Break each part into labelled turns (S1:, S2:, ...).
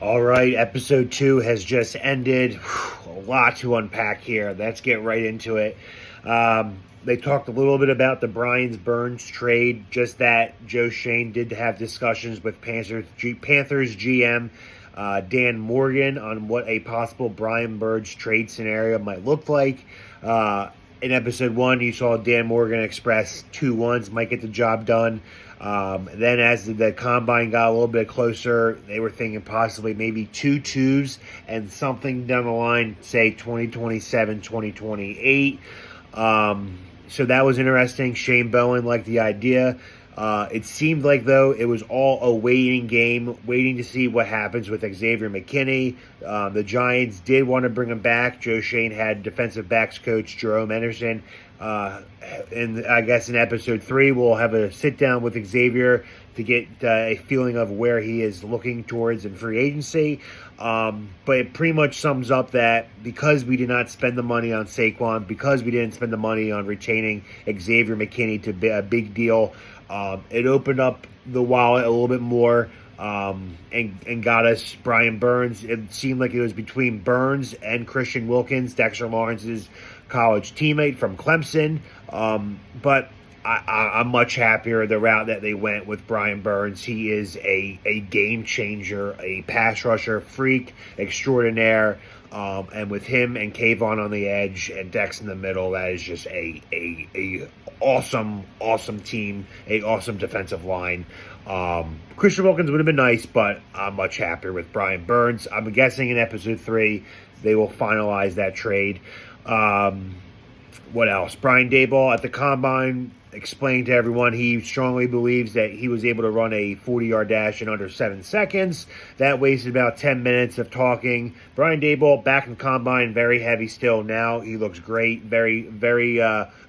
S1: All right, episode 2 has just ended. A lot to unpack here. Let's get right into it. They talked a little bit about the Burns trade, just that Joe Shane did have discussions with Panthers GM Dan Morgan on what a possible Brian Burns trade scenario might look like. In episode 1, you saw Dan Morgan express 2 ones, might get the job done. Then as the combine got a little bit closer, they were thinking possibly maybe 2 twos and something down the line, say 2027, 2028. So that was interesting. Shane Bowen liked the idea. It seemed like, though, it was all a waiting game, waiting to see what happens with Xavier McKinney. The Giants did want to bring him back. Joe Shane had defensive backs coach Jerome Henderson. And I guess in episode 3, we'll have a sit-down with Xavier to get a feeling of where he is looking towards in free agency. But it pretty much sums up that because we did not spend the money on Saquon, because we didn't spend the money on retaining Xavier McKinney to be a big deal, it opened up the wallet a little bit more and got us Brian Burns. It seemed like it was between Burns and Christian Wilkins, Dexter Lawrence's college teammate from Clemson. But I'm much happier the route that they went with Brian Burns. He is a game changer, a pass rusher freak extraordinaire. And with him and Kayvon on the edge and Dex in the middle, that is just a awesome team, a awesome defensive line. Christian Wilkins would have been nice, but I'm much happier with Brian Burns. I'm guessing in episode 3 they will finalize that trade. What else? Brian Daboll at the Combine explained to everyone he strongly believes that he was able to run a 40-yard dash in under 7 seconds. That wasted about 10 minutes of talking. Brian Daboll back in the Combine, very heavy still now. He looks great, very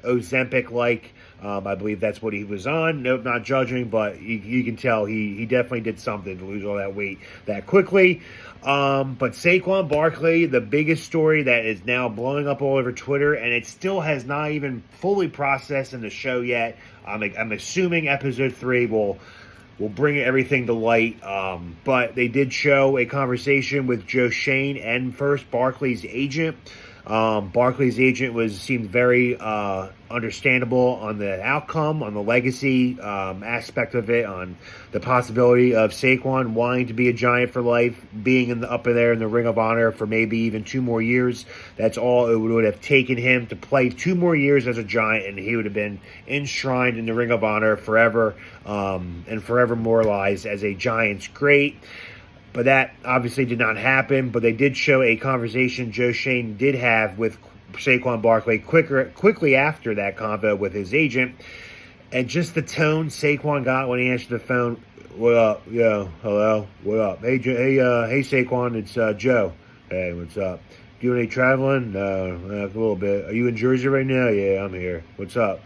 S1: Ozempic-like. I believe that's what he was on. Nope, not judging, but you can tell he definitely did something to lose all that weight that quickly. But Saquon Barkley, the biggest story that is now blowing up all over Twitter, and it still has not even fully processed in the show yet. I'm assuming episode 3 will bring everything to light. But they did show a conversation with Joe Shane and first Barkley's agent. Barkley's agent seemed very understandable on the outcome, on the legacy aspect of it, on the possibility of Saquon wanting to be a Giant for life, being up there in the Ring of Honor for maybe even 2 more years. That's all it would have taken him to play 2 more years as a Giant, and he would have been enshrined in the Ring of Honor forever and forever moralized as a Giants great. But that obviously did not happen. But they did show a conversation Joe Shane did have with Saquon Barkley quickly after that convo with his agent. And just the tone Saquon got when he answered the phone. What up? Yeah, hello? What up? Hey, hey Saquon, it's Joe. Hey, what's up? Doing any traveling? No, a little bit. Are you in Jersey right now? Yeah, I'm here. What's up?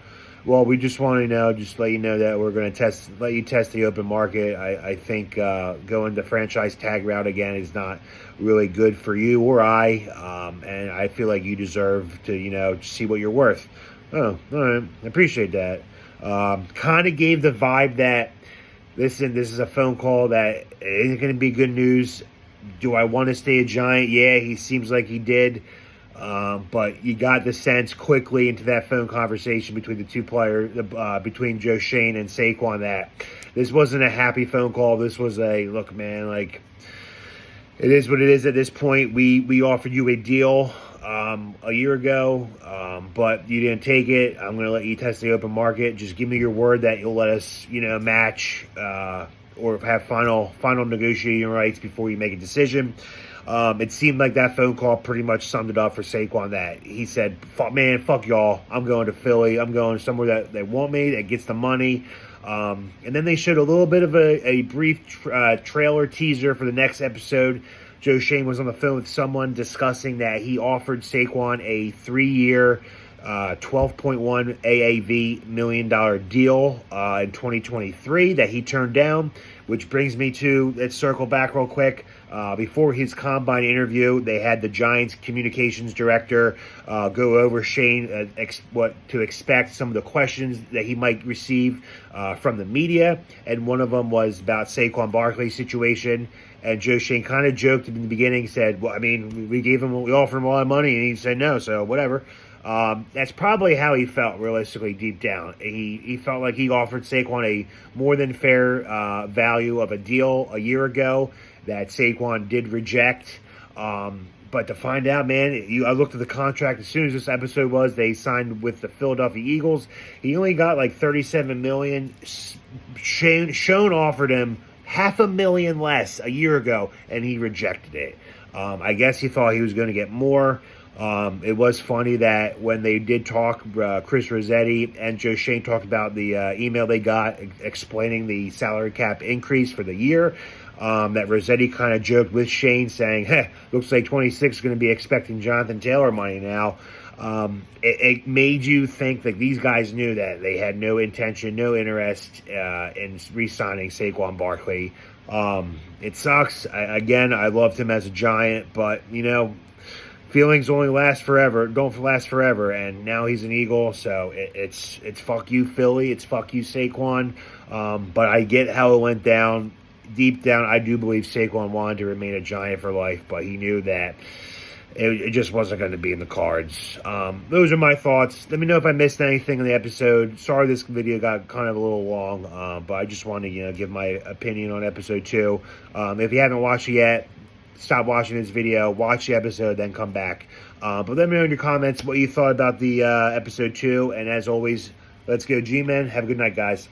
S1: Well, we just want to know, just let you know that we're going to let you test the open market. I think going the franchise tag route again is not really good for you or I, and I feel like you deserve to, see what you're worth. Oh, all right. I appreciate that. Kind of gave the vibe that, listen, this is a phone call that isn't going to be good news. Do I want to stay a Giant? Yeah, he seems like he did. But you got the sense quickly into that phone conversation between the two players, between Joe Shane and Saquon, that this wasn't a happy phone call. This was a, look, man, like, it is what it is at this point. We offered you a deal a year ago, but you didn't take it. I'm going to let you test the open market. Just give me your word that you'll let us, match or have final negotiating rights before you make a decision. It seemed like that phone call pretty much summed it up for Saquon, that he said, fuck y'all. I'm going to Philly. I'm going somewhere that they want me, that gets the money. And then they showed a little bit of a brief trailer teaser for the next episode. Joe Shane was on the phone with someone discussing that he offered Saquon a 3-year, $12.1 AAV million deal in 2023 that he turned down, which brings me to, let's circle back real quick. Before his Combine interview, they had the Giants communications director go over Shane, what to expect, some of the questions that he might receive from the media, and one of them was about Saquon Barkley's situation. And Joe Shane kind of joked in the beginning, said, "Well, I mean, we offered him a lot of money, and he said no, so whatever." That's probably how he felt, realistically, deep down. He felt like he offered Saquon a more than fair value of a deal a year ago that Saquon did reject. But to find out, man, I looked at the contract as soon as this episode was. They signed with the Philadelphia Eagles. He only got like $37 million. Schoen offered him $500,000 less a year ago, and he rejected it. I guess he thought he was going to get more. It was funny that when they did talk, Chris Rossetti and Joe Shane talked about the email they got explaining the salary cap increase for the year. That Rossetti kind of joked with Shane, saying, "Hey, looks like 26 is going to be expecting Jonathan Taylor money now." It made you think that these guys knew that they had no intention, no interest in re-signing Saquon Barkley. It sucks. I loved him as a Giant, but, feelings only last forever, don't last forever, and now he's an Eagle, so it's fuck you, Philly, it's fuck you, Saquon. But I get how it went down. Deep down, I do believe Saquon wanted to remain a Giant for life, but he knew that it just wasn't going to be in the cards. Those are my thoughts. Let me know if I missed anything in the episode. Sorry this video got kind of a little long, but I just wanted to give my opinion on episode 2. If you haven't watched it yet, stop watching this video, watch the episode, then come back. But let me know in your comments what you thought about the episode 2. And as always, let's go G-Men. Have a good night, guys.